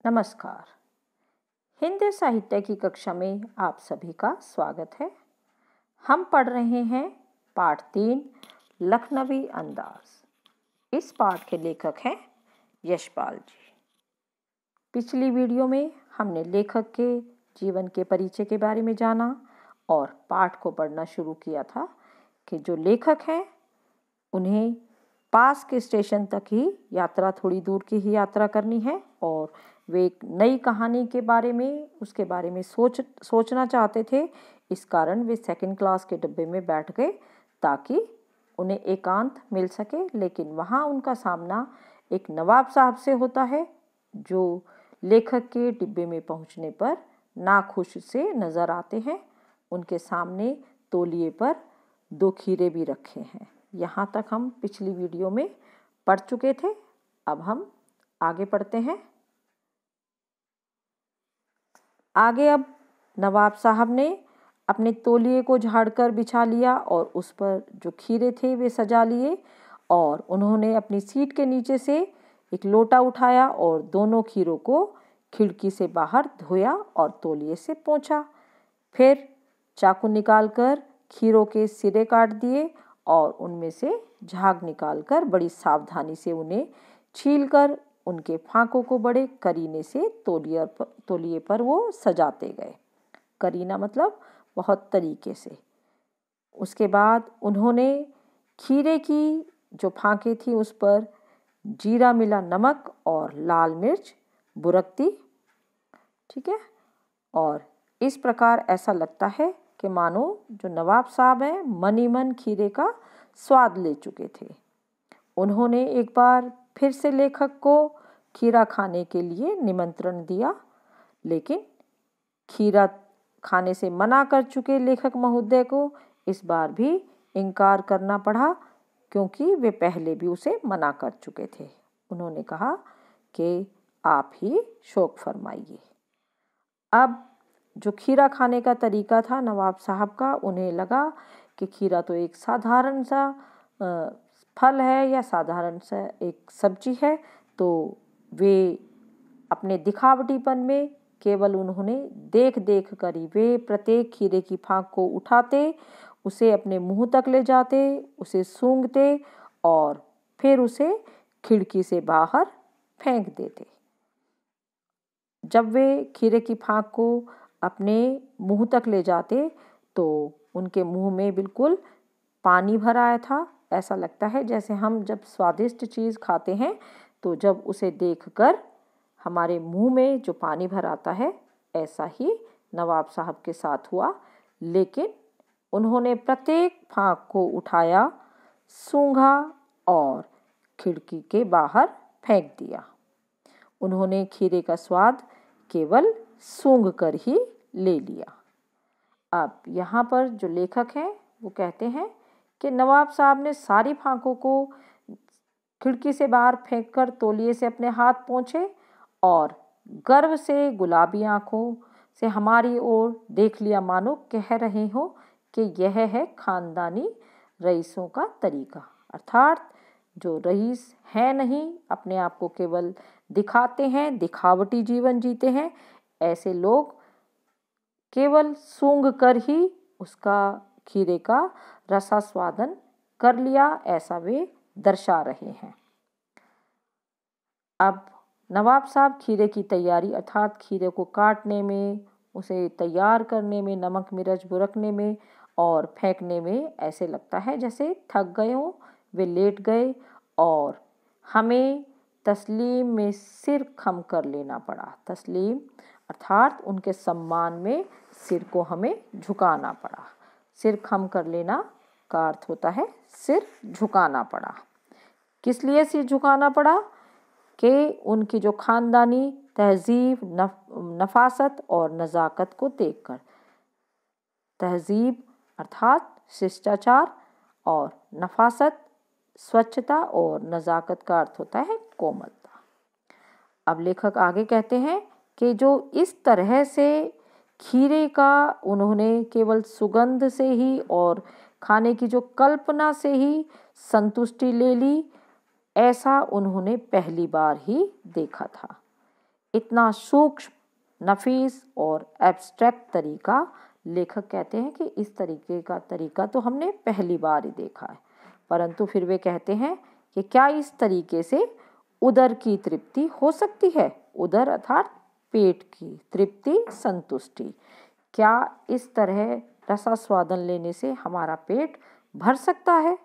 नमस्कार। हिंदी साहित्य की कक्षा में आप सभी का स्वागत है। हम पढ़ रहे हैं पाठ 3 लखनवी अंदाज। इस पाठ के लेखक हैं यशपाल जी। पिछली वीडियो में हमने लेखक के जीवन के परिचय के बारे में जाना और पाठ को पढ़ना शुरू किया था कि जो लेखक हैं उन्हें पास के स्टेशन तक ही यात्रा, थोड़ी दूर की ही यात्रा करनी है और वे एक नई कहानी के बारे में, उसके बारे में सोचना चाहते थे। इस कारण वे सेकंड क्लास के डिब्बे में बैठ गए ताकि उन्हें एकांत मिल सके। लेकिन वहाँ उनका सामना एक नवाब साहब से होता है जो लेखक के डिब्बे में पहुँचने पर नाखुश से नज़र आते हैं। उनके सामने तौलिए पर 2 खीरे भी रखे हैं। यहाँ तक हम पिछली वीडियो में पढ़ चुके थे। अब हम आगे पढ़ते हैं। अब नवाब साहब ने अपने तौलिए को झाड़कर बिछा लिया और उस पर जो खीरे थे वे सजा लिए और उन्होंने अपनी सीट के नीचे से एक लोटा उठाया और दोनों खीरों को खिड़की से बाहर धोया और तौलिए से पोंछा। फिर चाकू निकालकर खीरों के सिरे काट दिए और उनमें से झाग निकालकर बड़ी सावधानी से उन्हें छीलकर उनके फांकों को बड़े करीने से तौलिए पर वो सजाते गए। करीना मतलब बहुत तरीके से। उसके बाद उन्होंने खीरे की जो फांके थी उस पर जीरा मिला नमक और लाल मिर्च बुरक दी। ठीक है। और इस प्रकार ऐसा लगता है कि मानो जो नवाब साहब हैं मन ही मन खीरे का स्वाद ले चुके थे। उन्होंने एक बार फिर से लेखक को खीरा खाने के लिए निमंत्रण दिया, लेकिन खीरा खाने से मना कर चुके लेखक महोदय को इस बार भी इनकार करना पड़ा क्योंकि वे पहले भी उसे मना कर चुके थे। उन्होंने कहा कि आप ही शौक फरमाइए। अब जो खीरा खाने का तरीका था नवाब साहब का, उन्हें लगा कि खीरा तो एक साधारण सा फल है या साधारण सा एक सब्जी है, तो वे अपने दिखावटीपन में केवल उन्होंने देख देख कर ही वे प्रत्येक खीरे की फांक को उठाते, उसे अपने मुंह तक ले जाते, उसे सूंघते और फिर उसे खिड़की से बाहर फेंक देते। जब वे खीरे की फांक को अपने मुंह तक ले जाते तो उनके मुंह में बिल्कुल पानी भर आया था। ऐसा लगता है जैसे हम जब स्वादिष्ट चीज़ खाते हैं तो जब उसे देखकर हमारे मुंह में जो पानी भर आता है, ऐसा ही नवाब साहब के साथ हुआ। लेकिन उन्होंने प्रत्येक फांक को उठाया, सूंघा और खिड़की के बाहर फेंक दिया। उन्होंने खीरे का स्वाद केवल सूंघ कर ही ले लिया। अब यहाँ पर जो लेखक हैं वो कहते हैं कि नवाब साहब ने सारी फांकों को खिड़की से बाहर फेंककर तौलिए से अपने हाथ पोंछे और गर्व से गुलाबी आंखों से हमारी ओर देख लिया, मानो कह रहे हो कि यह है खानदानी रईसों का तरीका। अर्थात जो रईस है नहीं, अपने आप को केवल दिखाते हैं, दिखावटी जीवन जीते हैं, ऐसे लोग केवल सूंघ कर ही उसका खीरे का रसास्वादन कर लिया, ऐसा वे दर्शा रहे हैं। अब नवाब साहब खीरे की तैयारी अर्थात खीरे को काटने में, उसे तैयार करने में, नमक मिर्च बुरकने में और फेंकने में ऐसे लगता है जैसे थक गए हों। वे लेट गए और हमें तस्लीम में सिर खम कर लेना पड़ा। तस्लीम अर्थात उनके सम्मान में सिर को हमें झुकाना पड़ा। सिर खम कर लेना का अर्थ होता है सिर झुकाना पड़ा। किस लिए सिर झुकाना पड़ा? कि उनकी जो खानदानी तहजीब, नफासत और नज़ाकत को देखकर। तहजीब अर्थात शिष्टाचार और नफासत स्वच्छता और नज़ाकत का अर्थ होता है कोमलता। अब लेखक आगे कहते हैं कि जो इस तरह से खीरे का उन्होंने केवल सुगंध से ही और खाने की जो कल्पना से ही संतुष्टि ले ली, ऐसा उन्होंने पहली बार ही देखा था। इतना सूक्ष्म, नफीस और एब्स्ट्रैक्ट तरीका, लेखक कहते हैं कि इस तरीके का तरीका तो हमने पहली बार ही देखा है। परंतु फिर वे कहते हैं कि क्या इस तरीके से उदर की तृप्ति हो सकती है? उदर अर्थात पेट की तृप्ति, संतुष्टि। क्या इस तरह रसास्वादन लेने से हमारा पेट भर सकता है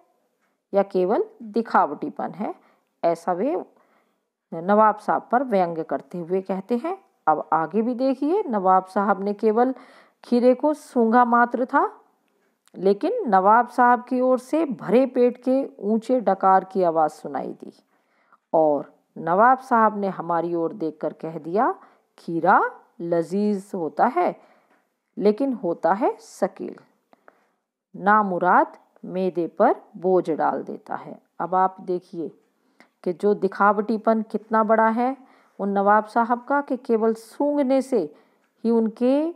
या केवल दिखावटीपन है? ऐसा वे नवाब साहब पर व्यंग्य करते हुए कहते हैं। अब आगे भी देखिए, नवाब साहब ने केवल खीरे को सूंघा मात्र था, लेकिन नवाब साहब की ओर से भरे पेट के ऊंचे डकार की आवाज़ सुनाई दी और नवाब साहब ने हमारी ओर देखकर कह दिया, खीरा लजीज होता है लेकिन होता है शकील, नामुराद मैदे पर बोझ डाल देता है। अब आप देखिए कि जो दिखावटीपन कितना बड़ा है उन नवाब साहब का, कि केवल सूंघने से ही उनके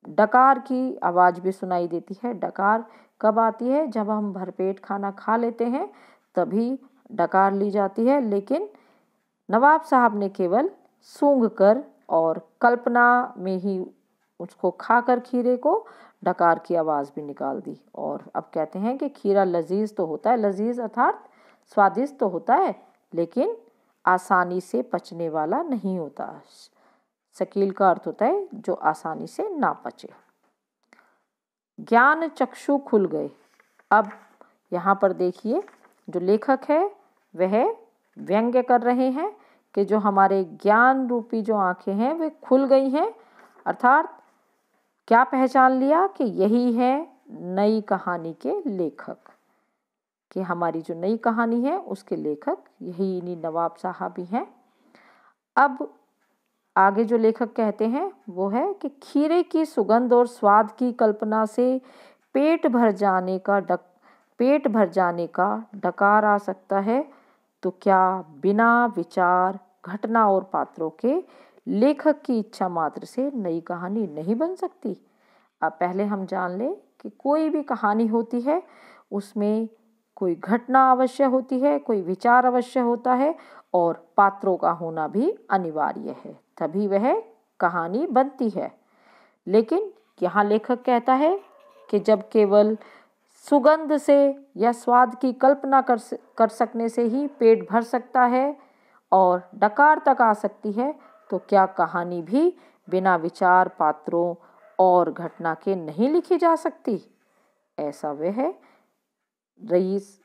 डकार की आवाज़ भी सुनाई देती है। डकार कब आती है? जब हम भरपेट खाना खा लेते हैं तभी डकार ली जाती है, लेकिन नवाब साहब ने केवल सूंघ कर और कल्पना में ही उसको खाकर खीरे को डकार की आवाज़ भी निकाल दी। और अब कहते हैं कि खीरा लजीज तो होता है, लजीज अर्थात स्वादिष्ट तो होता है, लेकिन आसानी से पचने वाला नहीं होता। शकील का अर्थ होता है जो आसानी से ना पचे। ज्ञान चक्षु खुल गए। अब यहाँ पर देखिए, जो लेखक है वह व्यंग्य कर रहे हैं कि जो हमारे ज्ञान रूपी जो आंखें हैं वे खुल गई हैं, अर्थात क्या पहचान लिया कि यही है नई कहानी के लेखक, कि हमारी जो नई कहानी है उसके लेखक यही इन्हीं नवाब साहब ही हैं। अब आगे जो लेखक कहते हैं वो है कि खीरे की सुगंध और स्वाद की कल्पना से पेट भर जाने का डकार आ सकता है, तो क्या बिना विचार, घटना और पात्रों के लेखक की इच्छा मात्र से नई कहानी नहीं बन सकती? अब पहले हम जान लें कि कोई भी कहानी होती है उसमें कोई घटना अवश्य होती है, कोई विचार अवश्य होता है और पात्रों का होना भी अनिवार्य है, तभी वह कहानी बनती है। लेकिन यहाँ लेखक कहता है कि जब केवल सुगंध से या स्वाद की कल्पना कर सकने से ही पेट भर सकता है और डकार तक आ सकती है, तो क्या कहानी भी बिना विचार, पात्रों और घटना के नहीं लिखी जा सकती? ऐसा वह है रईस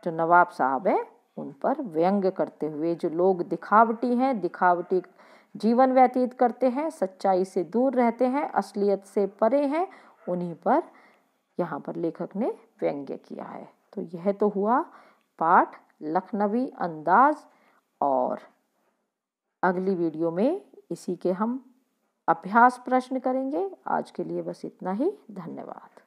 जो नवाब साहब है उन पर व्यंग्य करते हुए, जो लोग दिखावटी हैं, दिखावटी जीवन व्यतीत करते हैं, सच्चाई से दूर रहते हैं, असलियत से परे हैं, उन्हीं पर यहाँ पर लेखक ने व्यंग्य किया है। तो यह तो हुआ पाठ लखनवी अंदाज, और अगली वीडियो में इसी के हम अभ्यास प्रश्न करेंगे। आज के लिए बस इतना ही। धन्यवाद।